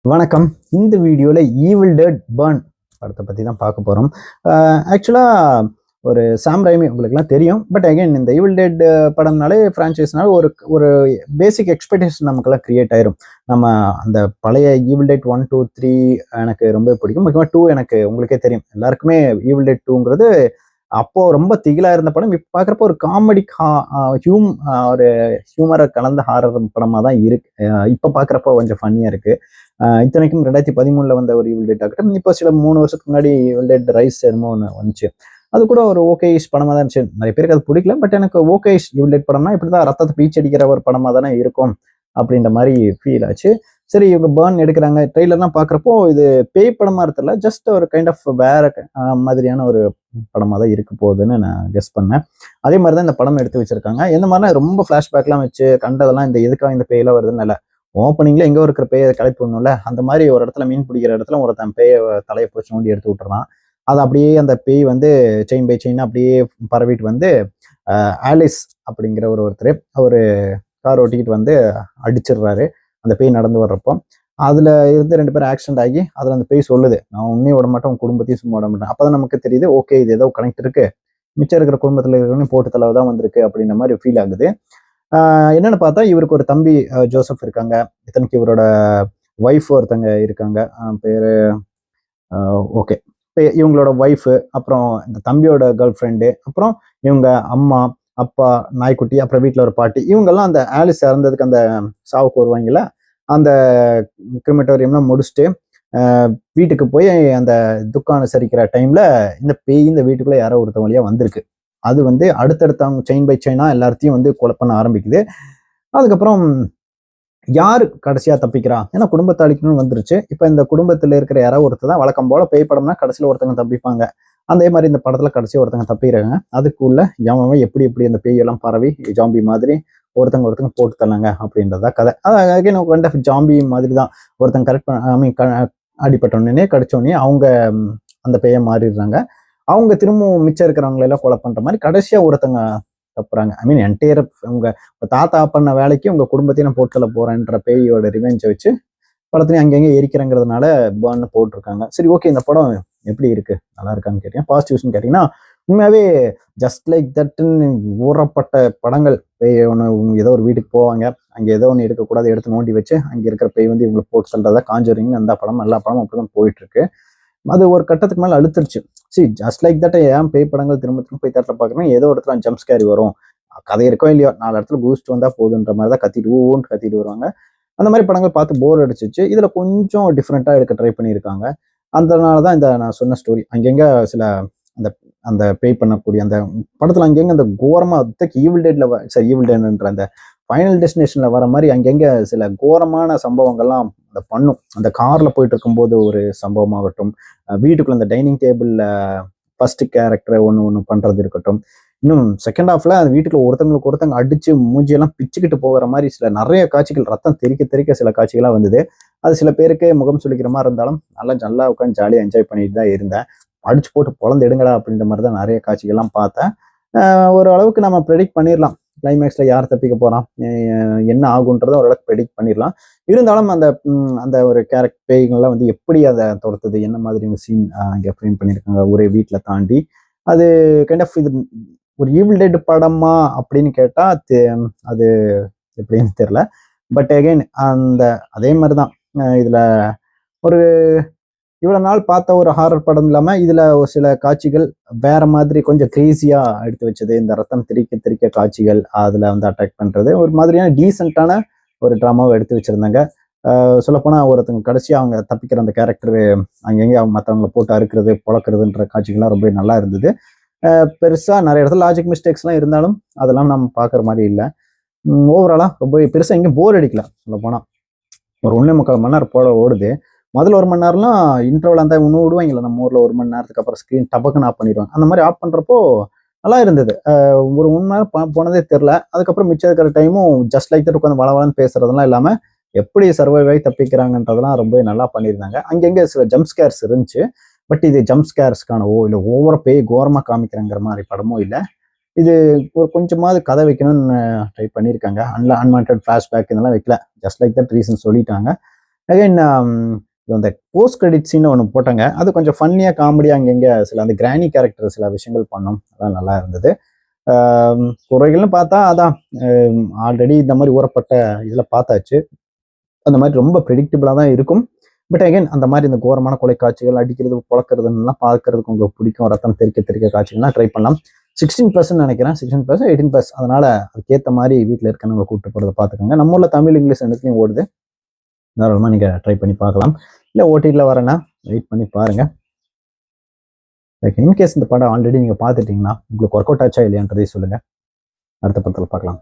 வணக்கம். இந்த வீடியோல ஈவில் டெட் பர்ன் படத்தை பத்தி தான் பார்க்க போறோம். ஆக்சுவலா ஒரு சாம் ரைமி உங்களுக்குலாம் தெரியும். பட் அகைன் இந்த ஈவில் டெட் படம்னாலே ஃப்ரான்ச்சைஸ்னால ஒரு ஒரு பேசிக் எக்ஸ்பெக்டேஷன் நமக்கெல்லாம் கிரியேட் ஆயிரும். நம்ம அந்த பழைய ஈவில் டெட் 1, 2, 3 எனக்கு ரொம்ப பிடிக்கும். முக்கியமா 2 எனக்கு உங்களுக்கே தெரியும். எல்லாருக்குமே ஈவில் டெட் 2ங்கிறது அப்போ ரொம்ப திகிலா இருந்த படம். இப்ப பார்க்குறப்போ ஒரு காமெடி ஒரு ஹியூமரை கலந்த ஹாரர் படமா தான் இருக்கு. இப்ப பார்க்குறப்போ கொஞ்சம் ஃபன்னியா இருக்கு. இத்தனைக்கும் 2013ல வந்த ஒரு ஈவில் டெட் ஆகட்டும், இப்போ சில 3 வருஷத்துக்கு முன்னாடி ஈவில் டெட் ரைஸ் என்னமோ ஒன்று வந்துச்சு. அது கூட ஒரு ஓகேயிஷ் படமா தான் இருந்துச்சு. நிறைய பேருக்கு அது பிடிக்கல. பட் எனக்கு ஓகேயிஷ் ஈவில் டெட் படம்னா இப்படிதான் ரத்தத்தை பீச்சடிக்கிற ஒரு படமா தானே இருக்கும் அப்படின்ற மாதிரி ஃபீல் ஆச்சு. சரி, இவங்க பர்ன் எடுக்கிறாங்க. ட்ரெய்லர்லாம் பார்க்குறப்போ இது பேய் படமா தெரியல, ஜஸ்ட் ஒரு கைண்ட் ஆஃப் வேற மாதிரியான ஒரு படமா தான் இருக்க போகுதுன்னு நான் கெஸ் பண்ணேன். அதே மாதிரி தான் இந்த படம் எடுத்து வச்சிருக்காங்க. எந்த மாதிரினா ரொம்ப ஃபிளாஷ்பேக்லாம் வச்சு கண்டதெல்லாம் இந்த எதுக்காக இந்த பேயெல்லாம் வருதுன்னு இல்லை. ஓப்பனிங்ல எங்க இருக்கிற பேயை கிளப்பி விடணும்ல, அந்த மாதிரி ஒரு இடத்துல மீன் பிடிக்கிற இடத்துல ஒருத்தன் பேய தலையை பிடிச்சி நோண்டி எடுத்து விட்டுறான். அது அப்படியே அந்த பேய் வந்து செயின் பை செயின் அப்படியே பரவிட்டு வந்து ஆலிஸ் அப்படிங்கிற ஒருத்தர் அவரு கார் ஓட்டிக்கிட்டு வந்து அடிச்சிடுறாரு அந்த பேய் நடந்து வர்றப்போ. அதுல இருந்து 2 பேரும் ஆக்சிடென்ட் ஆகி அதுல அந்த பேய் சொல்லுது, நான் உன்னையும் விட மாட்டேன், உன் குடும்பத்தையும் சும்மா விட மாட்டேன். அப்பதான் நமக்கு தெரியுது, ஓகே இது ஏதோ கனெக்ட் இருக்கு, மிச்சம் இருக்கிற குடும்பத்துல இருக்கிறவங்க போட்டு தலைவை தான் வந்திருக்கு அப்படின்ற மாதிரி ஃபீல் ஆகுது. என்னன்னு பார்த்தா இவருக்கு ஒரு தம்பி ஜோசப் இருக்காங்க. இத்தனைக்கு இவரோட ஒய்ஃப் ஒருத்தங்க இருக்காங்க. பேரு ஓகே. இவங்களோட ஒய்ஃபு, அப்புறம் இந்த தம்பியோட கேர்ள் ஃப்ரெண்டு, அப்புறம் இவங்க அம்மா, அப்பா, நாய்க்குட்டி, அப்புறம் வீட்டில் ஒரு பாட்டி, இவங்கெல்லாம் அந்த ஆலிஸ் இறந்ததுக்கு அந்த சாவுக்கு வருவாங்கல்ல, அந்த கிரிமட்டோரியம்லாம் முடிச்சுட்டு வீட்டுக்கு போய் அந்த துக்கம் அனுசரிக்கிற டைம்ல இந்த பேய் இந்த வீட்டுக்குள்ள யாரோ ஒருத்தவங்க வழியா வந்திருக்கு. அது வந்து அடுத்தடுத்து அவங்க செயின் பை செயினா எல்லாத்தையும் வந்து கொலை பண்ண ஆரம்பிக்குது. அதுக்கப்புறம் யாரு கடைசியா தப்பிக்கிறா? ஏன்னா குடும்பத்தை அழிக்கணும்னு வந்துருச்சு. இப்ப இந்த குடும்பத்துல இருக்கிற யாராவது ஒருத்தர் தான், வழக்கம் போல பேய் படம்னா கடைசியில ஒருத்தங்க தப்பிப்பாங்க. அதே மாதிரி இந்த படத்துல கடைசியா ஒருத்தங்க தப்பிக்கிறாங்க. அதுக்குள்ள எவன் எப்படி எப்படி அந்த பேய் எல்லாம் பரவி ஜாம்பி மாதிரி ஒருத்தங்க போட்டு தரலாங்க அப்படின்றதா கதை. அதாவது ஜாம்பி மாதிரி தான். ஒருத்தங்க கரெக்ட் பண்ண ஐ மீன் அடிப்பட்ட உடனே கடிச்ச உடனே அவங்க அந்த பேயை மாறிடுறாங்க. அவங்க திரும்பவும் மிச்சம் இருக்கிறவங்களை எல்லாம் கொலை பண்ற மாதிரி கடைசியா ஒருத்தங்க தப்புறாங்க. ஐ மீன் என்டையர் உங்க தாத்தா பண்ண வேலைக்கு உங்க குடும்பத்தையும் நான் போட்டுல போறேன்ற பேயோட ரிவெஞ்சை வச்சு படத்துலையும் அங்கங்க எரிக்கிறங்கிறதுனால பர்ன் போட்டிருக்காங்க. சரி, ஓகே, இந்த படம் எப்படி இருக்கு, நல்லா இருக்கான்னு கேட்டீங்க. பாசிட்டிவ்ஸ்ன்னு கேட்டீங்கன்னா, உண்மையாவே ஜஸ்ட் லைக் தட்ன்னு ஊறப்பட்ட படங்கள். பேய் ஒன்று ஏதோ ஒரு வீட்டுக்கு போவாங்க, அங்கே ஏதோ ஒன்று எடுக்கக்கூடாது, எடுத்து நோண்டி வச்சு அங்கே இருக்கிற பேய் வந்து இவங்களை போட்டு சொல்றதா காஞ்சரிங் அந்த படம், எல்லா படமும் அப்படிதான் போயிட்டு இருக்கு. அது ஒரு கட்டத்துக்கு மேல அழுத்துருச்சு. சரி, ஜஸ்ட் லைக் தட் ஏன் பேய் படங்கள் திரும்ப திரும்ப போய் தேட்டர்ல பாக்குறேன், ஏதோ இடத்துல ஜம்ப் ஸ்கேரி வரும், கதை இருக்கோ இல்லையோ 4 இடத்துல பூஸ்ட் வந்தா போதுன்ற மாதிரி தான் கத்திட்டு ஊன்னு கத்திட்டு வருவாங்க. அந்த மாதிரி படங்கள் பார்த்து போர் அடிச்சிச்சு. இதுல கொஞ்சம் டிஃப்ரெண்டா எடுக்க ட்ரை பண்ணியிருக்காங்க. அதனாலதான் இந்த நான் சொன்ன ஸ்டோரி. அங்கங்க சில அந்த அந்த பேய் பண்ணக்கூடிய அந்த படத்துல அங்கங்க அந்த கோரமா ஈவில் டெட்ல ஈவில் டெட்ன்ற அந்த ஃபைனல் டெஸ்டினேஷன்ல வர மாதிரி அங்கங்க சில கோரமான சம்பவங்கள்லாம் அந்த பண்ணும். அந்த கார்ல போயிட்டு இருக்கும்போது ஒரு சம்பவமாகட்டும், வீட்டுக்குள்ள அந்த டைனிங் டேபிள்ல ஃபர்ஸ்ட் கேரக்டரை ஒன்று பண்றது இருக்கட்டும், இன்னும் செகண்ட் ஹாஃப்ல அந்த வீட்டுக்குள்ள ஒருத்தங்களுக்கு ஒருத்தங்க அடிச்சு மூஞ்சியெல்லாம் பிச்சுக்கிட்டு போகிற மாதிரி சில நிறைய காட்சிகள், ரத்தம் தெறிக்க தெறிக்க சில காட்சிகளாக வந்தது. அது சில பேருக்கு முகம் சுளிக்கிற மாதிரி இருந்தாலும் நல்லா நல்லா உட்காந்து ஜாலியாக என்ஜாய் பண்ணிட்டு தான் இருந்தேன். அடிச்சு போட்டு பொழந்து எடுங்கடா அப்படின்ற மாதிரி தான் நிறைய காட்சிகள்லாம் பார்த்தேன். ஒரு அளவுக்கு நம்ம ப்ரெடிக்ட் பண்ணிடலாம், கிளைமேக்ஸ்ல யார் தப்பிக்க போறான், என்ன ஆகுன்றத ஓரளவுக்கு ப்ரெடிக்ட் பண்ணிடலாம். இருந்தாலும் அந்த அந்த ஒரு பேய்கள்லாம் வந்து எப்படி அதை துரத்துது, என்ன மாதிரி சீன் இங்கே ஃப்ரேம் பண்ணியிருக்காங்க ஒரே வீட்டில் தாண்டி, அது கைண்ட் ஆஃப் இது ஒரு ஈவில் டெட் படமா அப்படின்னு கேட்டா அது எப்படின்னு தெரியல. பட் அகைன் அந்த அதே மாதிரிதான் இதுல ஒரு இவ்வளவு நாள் பார்த்த ஒரு ஹாரர் படம் இல்லாம இதுல ஒரு சில காட்சிகள் வேற மாதிரி கொஞ்சம் கிரேசியா எடுத்து வச்சது. இந்த ரத்தம் திரிக்க திரிக்க காட்சிகள் அதுல வந்து அட்டாக் பண்றது ஒரு மாதிரியான டீசென்டான ஒரு ட்ராமாவை எடுத்து வச்சிருந்தாங்க. சொல்லப்போனா ஒருத்தங்க கடைசியா அவங்க தப்பிக்கிற அந்த கேரக்டர் அங்கங்க மற்றவங்களை போட்டு அறுக்கிறது பொழக்கிறதுன்ற காட்சிகள்லாம் ரொம்ப நல்லா இருந்தது. பெருசா நிறைய இடத்துல லாஜிக் மிஸ்டேக்ஸ்லாம் இருந்தாலும் அதெல்லாம் நம்ம பார்க்குற மாதிரி இல்லை. ஓவராலா ரொம்ப பெருசா எங்கேயும் போர் அடிக்கல. சொல்ல போனா ஒரு 1.25 மணி நேரம் போல ஓடுது. முதல்ல 1 மணி நேரம்லாம் இன்டர்வல் அந்த இன்னும் விடுவாங்கல்ல நம்ம ஊர்ல, 1 மணி நேரத்துக்கு அப்புறம் ஸ்க்ரீன் டபக்குன்னு ஆஃப் பண்ணிடுவாங்க. அந்த மாதிரி ஆஃப் பண்றப்போ நல்லா இருந்தது. ஒரு 1 மணி நேரம் போனதே தெரியல. அதுக்கப்புறம் மிச்சம் இருக்கிற டைமும் ஜஸ்ட் லைக் தட் உட்காந்து வளவளன்னு பேசுறதெல்லாம் இல்லாம எப்படி சர்வைவ் ஆகி தப்பிக்கிறாங்கன்றதெல்லாம் ரொம்ப நல்லா பண்ணியிருந்தாங்க. அங்கங்க சில ஜம்ப் ஸ்கேர்ஸ் இருந்துச்சு. பட் இது ஜம்ப் ஸ்கேர்ஸ்க்கானவோ இல்லை ஓவரா பேய் கோரமா காமிக்கிறாங்கிற மாதிரி படமும் இல்லை. இது ஒரு கொஞ்சமாவது கதை வைக்கணும்னு ட்ரை பண்ணியிருக்காங்க. அன்வான்ட் ஃபிளாஷ்பேக் இதெல்லாம் வைக்கல, ஜஸ்ட் லைக் தட் ரீசன் சொல்லிட்டாங்க. அகைன் அந்த போஸ்ட் கிரெடிட் சீன் ஒன்று போட்டாங்க, அது கொஞ்சம் ஃபன்னியாக காமெடியாக அங்கங்கே சில அந்த கிராணி கேரக்டர் சில விஷயங்கள் பண்ணோம், அதான் நல்லா இருந்தது. குறைகள்னு பார்த்தா அதான் ஆல்ரெடி இந்த மாதிரி ஊறப்பட்ட இதில் பார்த்தாச்சு, அந்த மாதிரி ரொம்ப ப்ரெடிக்டபிளாக தான் இருக்கும். பட் அகைன் அந்த மாதிரி இந்த கோரமான கொலை காட்சிகள், அடிக்கிறது பொழக்கிறதுலாம் பார்க்கறதுக்கு உங்களுக்கு பிடிக்கும், ரத்தம் தெறிக்க காட்சிகள்லாம் ட்ரை பண்ணலாம். 16+ நினைக்கிறேன், 16+, 18+, அதனால அதுக்கேற்ற மாதிரி வீட்டில் இருக்கவங்க கூப்பிட்டு போகிறத பார்த்துக்கோங்க. நம்ம ஊரில் தமிழ் இங்கிலீஷ் ரெண்டுத்துலையும் ஓடுது, தாராளமாக நீங்கள் ட்ரை பண்ணி பார்க்கலாம். இல்லை ஓடிடியில் வரேன்னா வெயிட் பண்ணி பாருங்க. இன்கேஸ் இந்த படம் ஆல்ரெடி நீங்கள் பார்த்துட்டீங்கன்னா உங்களுக்கு ஒர்க் அவுட் ஆச்சா இல்லையான்றதை சொல்லுங்கள். அடுத்த படத்தில் பார்க்கலாம்.